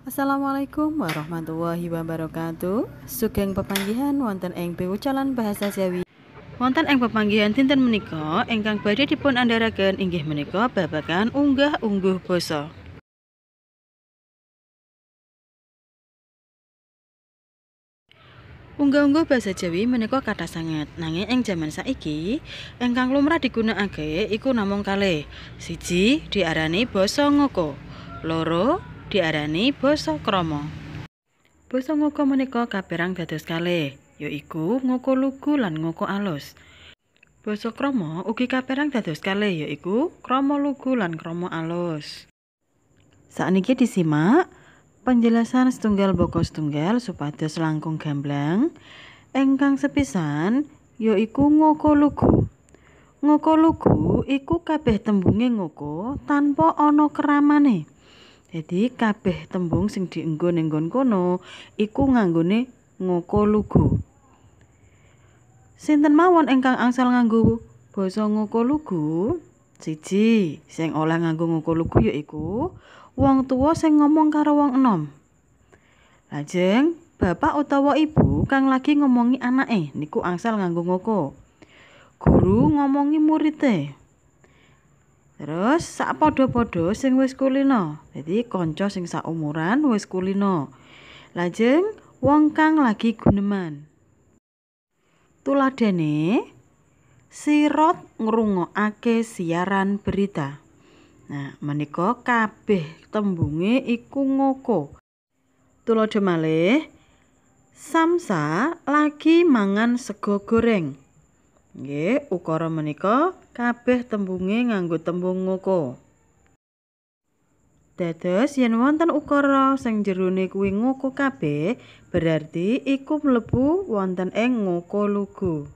Assalamualaikum warahmatullahi wabarakatuh. Sugeng pepanggihan wonten ing piwucalan bahasa Jawi. Wonten ing pepanggihan dinten menika ingkang badhe dipun andharaken inggih menika babagan unggah-ungguh basa. Unggah-ungguh basa Jawi menika kathah sanget, nanging ing jaman saiki ingkang lumrah digunakake iku namung kalih. Siji diarani basa ngoko, loro diarani basa krama. Basa ngoko menika kapérang dados kalih, yaiku ngoko lugu lan ngoko alus. Basa krama ugi kapérang dados kalih, yaiku krama lugu lan krama alus. Sakniki disimak penjelasan setunggal boko setunggal supados langkung gamblang. Ingkang sepisan yaiku ngoko lugu. Ngoko lugu iku kabeh tembunge ngoko tanpa ana keramane. Jadi kabeh tembung sing dienggo ning nggon kono iku nganggone ngoko lugu. Sinten mawon ingkang angsal nganggo basa ngoko lugu? Siji, sing oleh nganggo ngoko lugu yaiku wong tuwa sing ngomong karo wong enom. Lajeng bapak utawa ibu kang lagi ngomongi anake niku angsal nganggo ngoko. Guru ngomongi murite. Terus sak padha-padha sing wis kulina. Dadi kanca sing saumuran wis kulina. Lajeng wong kang lagi guneman. Tuladhane sirot ngrungokake siaran berita. Nah, menika kabeh tembunge iku ngoko. Tuladha malih Samsa lagi mangan sego goreng. Nggih, ukara menika kabeh tembunge nganggo tembung ngoko. Dados yen wonten ukara sing jerone kuwi ngoko kabeh, berarti iku mlebu wonten ing ngoko lugu.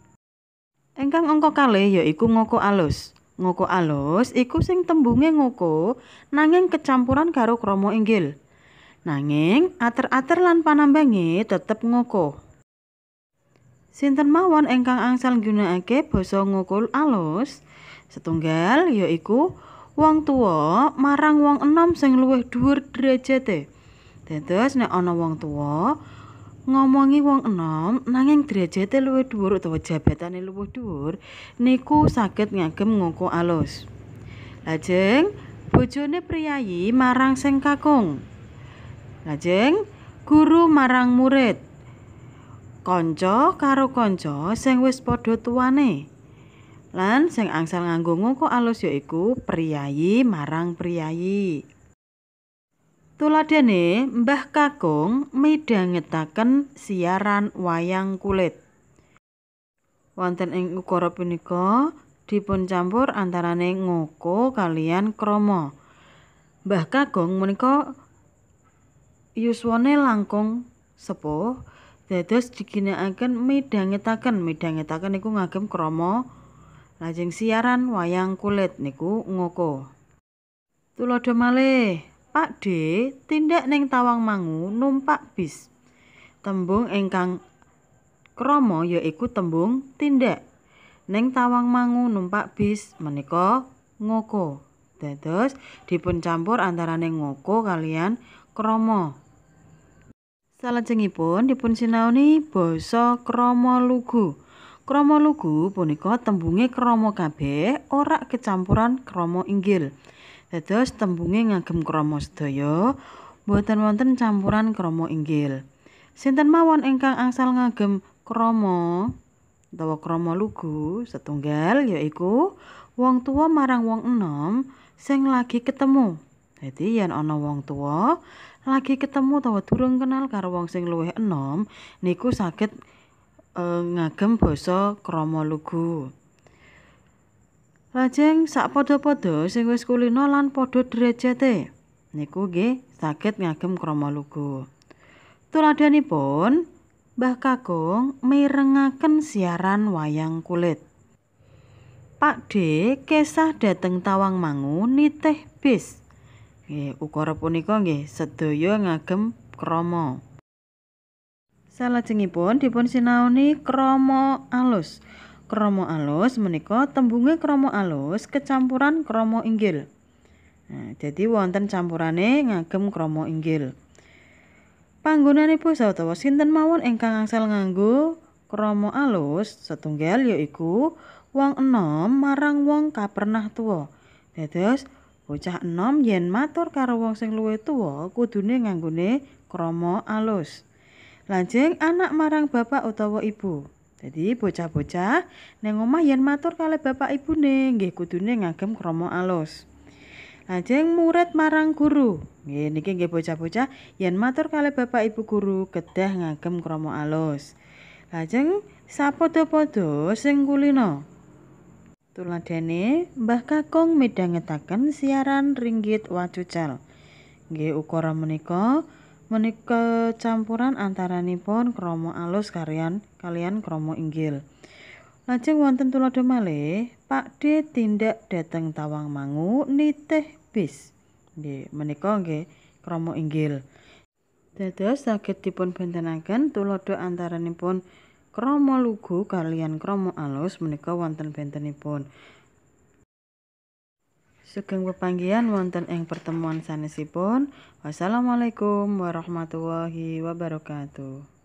Ingkang angka kalih yaiku ngoko alus. Ngoko alus iku sing tembunge ngoko nanging kecampuran karo krama inggil. Nanging ater-ater lan panambange tetep ngoko. Sinten mawon ingkang angsal nggunakake basa ngoko alus? Setunggal yaiku wong tuwa marang wong enom sing luwih dhuwur derajate. Dados nek ana wong tuwa ngomongi wong enom nanging derajate luwih dhuwur utawa jabatane luwih dhuwur niku saged ngagem ngoko alus. Lajeng bojone priyayi marang sing kakung. Lajeng guru marang murid. Kanca karo kanca sing wis padha tuwane. Lan sing angsal nganggo ngoko alus yaiku priyayi marang priyayi. Tuladhane Mbah Kakung midhangetaken siaran wayang kulit. Wonten ing ukara punika dipun campur antarane ngoko kaliyan krama. Mbah Kakung menika yuswane langkung sepuh, dados diginakaken midhangetaken niku ngagem krama. Lajeng siaran wayang kulit niku ngoko. Tuladha malih Pak D tindak ning Tawangmangu numpak bis. Tembung ingkang krama yaiku tembung tindak. Ning Tawangmangu numpak bis menika ngoko. Dados dipun campur antarane ngoko kaliyan krama. Salajengipun dipun sinaoni basa krama lugu. Krama lugu punika tembunge krama kabeh ora kecampuran krama inggil. Dados tembunge ngagem krama sedaya, boten wonten campuran krama inggil. Sinten mawon ingkang angsal ngagem krama utawa krama lugu? Setunggal yaiku wong tuwa marang wong enom sing lagi ketemu. Dadi yen ana wong tuwa lagi ketemu utawa durung kenal karo wong sing luwih enom niku saged ngagem basa krama lugu. Lajeng sak padha-padha sing wis kulina lan padha derajate niku nggih saged ngagem krama lugu. Tuladhanipun Mbah Kakung mirengaken siaran wayang kulit. Pak D kesah dhateng Tawangmangu nitih bis. Nggih, ukara punika nggih sedaya ngagem krama. Salajengipun dipun sinaoni krama alus. Krama alus menika tembunge krama alus kecampuran krama inggil. Nah, jadi wonten campurane ngagem krama inggil. Panggonanipun utawa sinten mawon ingkang angsal nganggo krama alus setunggal yaiku wong enom marang wong kapernah tuwa. Dados bocah enom yen matur karo wong sing luwih tuwa kudune nganggone krama alus. Lajeng anak marang bapak utawa ibu. Jadi bocah-bocah nang omah yen matur kalih bapak ibune nggih kudune ngagem krama alus. Lajeng murid marang guru. Nggih niki nggih bocah-bocah yen matur kalih bapak ibu guru kedah ngagem krama alus. Lajeng sapada-pada sing kulina. Tuladhane Mbah Kakung midhangetaken siaran Ringgit Wacucal. Nggih ukara menika campuran antaranipun krama alus kaliyan krama inggil. Lajeng wonten tuladha malih, Pakde tindak dhateng Tawangmangu nitih bis. Nggih, menika nggih krama inggil. Dados saged dipunbèntenaken tuladha antaranipun krama lugu kaliyan krama alus menika wonten bentenipun. Sugeng pepanggihan wonten ing pertemuan sanesipun. Wassalamualaikum warahmatullahi wabarakatuh.